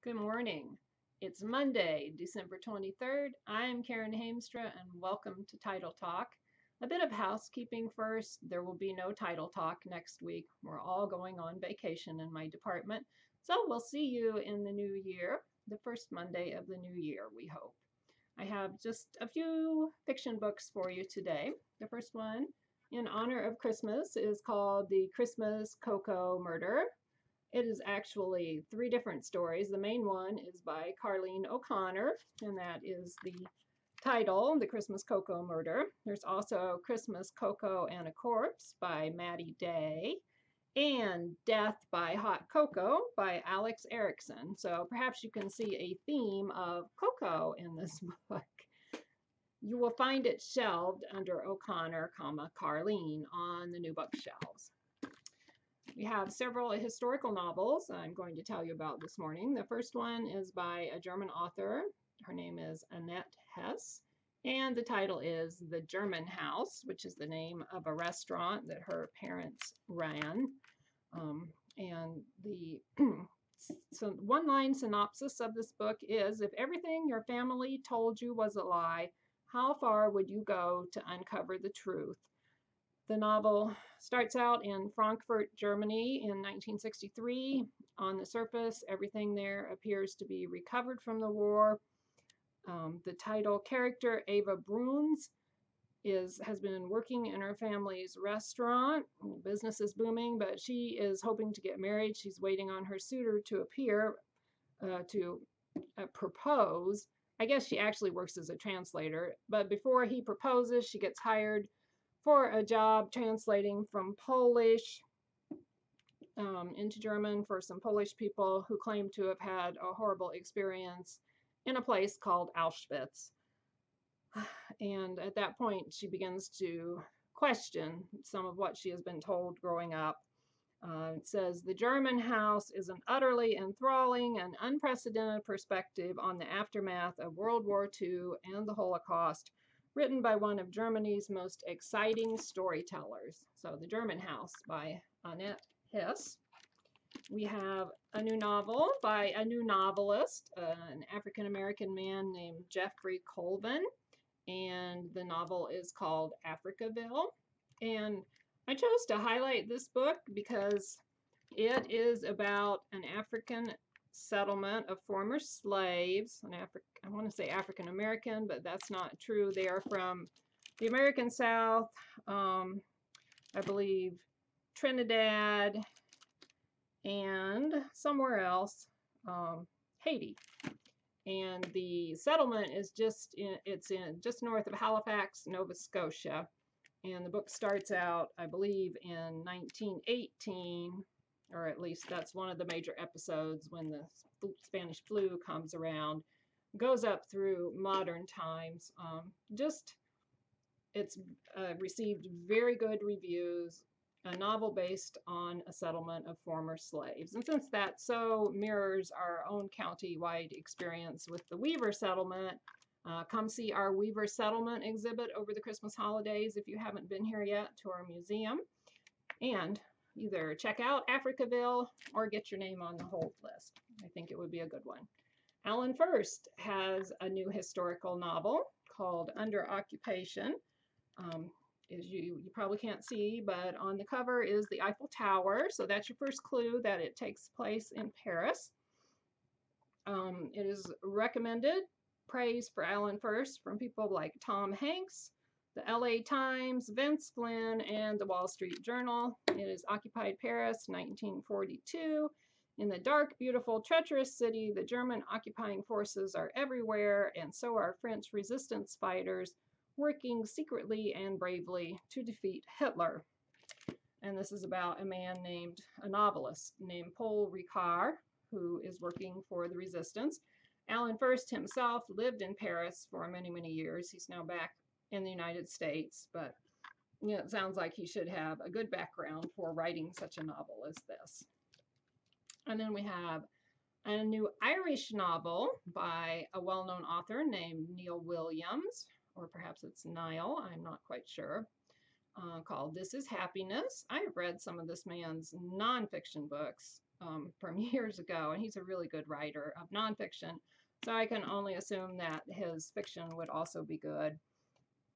Good morning. It's Monday, December 23rd. I'm Karen Hamstra and welcome to Title Talk. A bit of housekeeping first. There will be no Title Talk next week. We're all going on vacation in my department. So we'll see you in the new year, the first Monday of the new year, we hope. I have just a few fiction books for you today. The first one, in honor of Christmas, is called The Christmas Cocoa Murder. It is actually three different stories. The main one is by Carleen O'Connor, and that is the title, The Christmas Cocoa Murder. There's also Christmas Cocoa and a Corpse by Maddie Day, and Death by Hot Cocoa by Alex Erickson. So perhaps you can see a theme of cocoa in this book. You will find it shelved under O'Connor, Carleen on the new bookshelves. We have several historical novels I'm going to tell you about this morning. The first one is by a German author. Her name is Annette Hess, and the title is The German House, which is the name of a restaurant that her parents ran. And the so one-line synopsis of this book is, if everything your family told you was a lie, how far would you go to uncover the truth? The novel starts out in Frankfurt, Germany in 1963. On the surface, everything there appears to be recovered from the war. The title character, Ava Bruns, has been working in her family's restaurant. Business is booming, but she is hoping to get married. She's waiting on her suitor to appear to propose. I guess she actually works as a translator, but before he proposes, she gets hired for a job translating from Polish into German for some Polish people who claim to have had a horrible experience in a place called Auschwitz. And at that point, she begins to question some of what she has been told growing up. It says, the German House is an utterly enthralling and unprecedented perspective on the aftermath of World War II and the Holocaust, written by one of Germany's most exciting storytellers. So, The German House by Annette Hess. We have a new novel by a new novelist, an African-American man named Jeffrey Colvin, and the novel is called Africaville. And I chose to highlight this book because it is about an African settlement of former slaves. I want to say African American, but that's not true. They are from the American South, I believe Trinidad, and somewhere else, Haiti. And the settlement is just north of Halifax, Nova Scotia. And the book starts out, I believe, in 1918, or at least that's one of the major episodes when the Spanish flu comes around, goes up through modern times. It's received very good reviews, a novel based on a settlement of former slaves. And since that so mirrors our own county-wide experience with the Weaver settlement, come see our Weaver Settlement exhibit over the Christmas holidays if you haven't been here yet to our museum. And either check out Africaville or get your name on the hold list. I think it would be a good one. Alan Furst has a new historical novel called Under Occupation. As you probably can't see, but on the cover is the Eiffel Tower. So that's your first clue that it takes place in Paris. It is recommended praise for Alan Furst from people like Tom Hanks, the LA Times, Vince Flynn, and the Wall Street Journal. It is occupied Paris, 1942. In the dark, beautiful, treacherous city, the German occupying forces are everywhere, and so are French resistance fighters working secretly and bravely to defeat Hitler. And this is about a novelist named Paul Ricard, who is working for the resistance. Alan Furst himself lived in Paris for many, many years. He's now back in the United States, but it sounds like he should have a good background for writing such a novel as this. And then we have a new Irish novel by a well-known author named Neil Williams, or perhaps it's Niall, I'm not quite sure, called This Is Happiness. I have read some of this man's nonfiction books. from years ago, and he's a really good writer of nonfiction. So I can only assume that his fiction would also be good.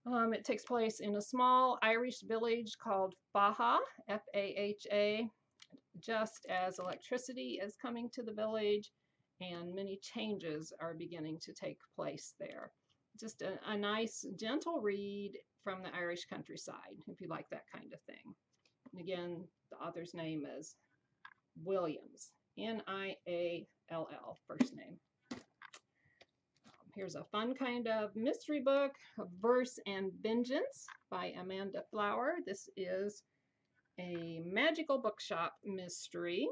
It takes place in a small Irish village called Faha, Faha, just as electricity is coming to the village and many changes are beginning to take place there. Just a nice, gentle read from the Irish countryside, if you like that kind of thing. And again, the author's name is Williams, Niall, first name. Here's a fun kind of mystery book, Verse and Vengeance by Amanda Flower. This is a magical bookshop mystery,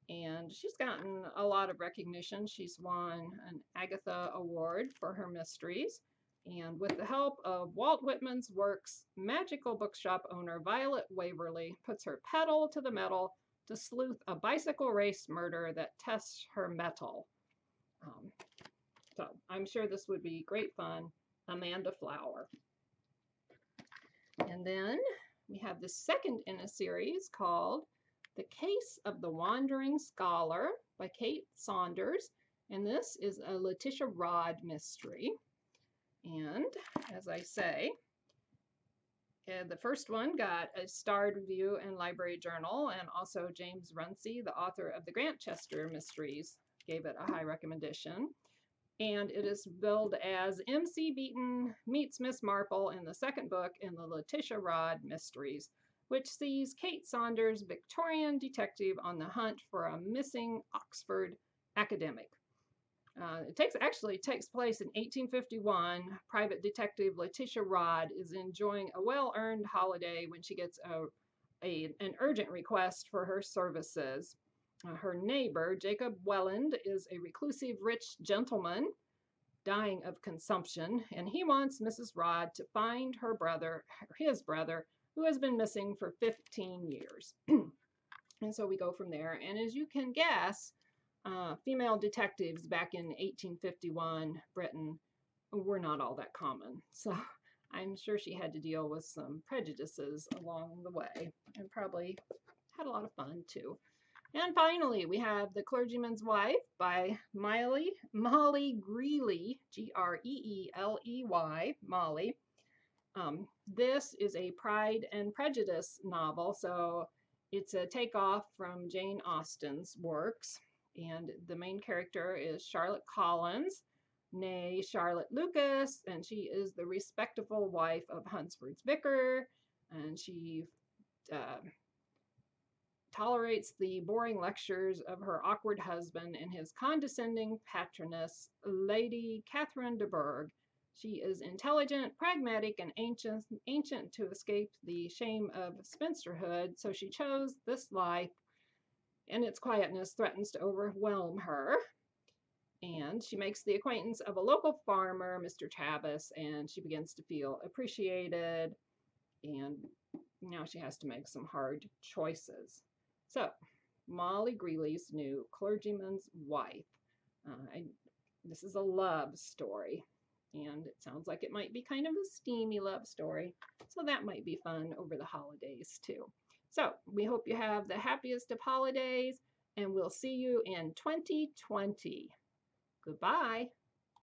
and she's gotten a lot of recognition. She's won an Agatha Award for her mysteries, and with the help of Walt Whitman's works, magical bookshop owner Violet Waverly puts her pedal to the metal to sleuth a bicycle race murder that tests her mettle. So I'm sure this would be great fun. Amanda Flower. And then we have the second in a series called The Case of the Wandering Scholar by Kate Saunders. And this is a Letitia Rodd mystery. And as I say, the first one got a starred review in Library Journal, and also James Runcie, the author of the Grantchester mysteries, gave it a high recommendation. And it is billed as MC Beaton meets Miss Marple in the second book in the Letitia Rodd mysteries, which sees Kate Saunders, Victorian detective, on the hunt for a missing Oxford academic. It actually takes place in 1851. Private detective Letitia Rodd is enjoying a well-earned holiday when she gets an urgent request for her services. Her neighbor, Jacob Welland, is a reclusive rich gentleman dying of consumption, and he wants Mrs. Rodd to find his brother, who has been missing for 15 years. And so we go from there. And as you can guess, female detectives back in 1851 Britain were not all that common. So I'm sure she had to deal with some prejudices along the way, and probably had a lot of fun too. And finally, we have The Clergyman's Wife by Molly Greeley, Greeley, Molly. This is a Pride and Prejudice novel, so it's a takeoff from Jane Austen's works. And the main character is Charlotte Collins, née Charlotte Lucas, and she is the respectable wife of Hunsford's vicar, and she tolerates the boring lectures of her awkward husband and his condescending patroness, Lady Catherine de Bourgh. She is intelligent, pragmatic, and ancient to escape the shame of spinsterhood, so she chose this life, and its quietness threatens to overwhelm her. And she makes the acquaintance of a local farmer, Mr. Tavis, and she begins to feel appreciated, and now she has to make some hard choices. So, Molly Greeley's new Clergyman's Wife. This is a love story, and it sounds like it might be kind of a steamy love story, so that might be fun over the holidays too. So, we hope you have the happiest of holidays, and we'll see you in 2020. Goodbye.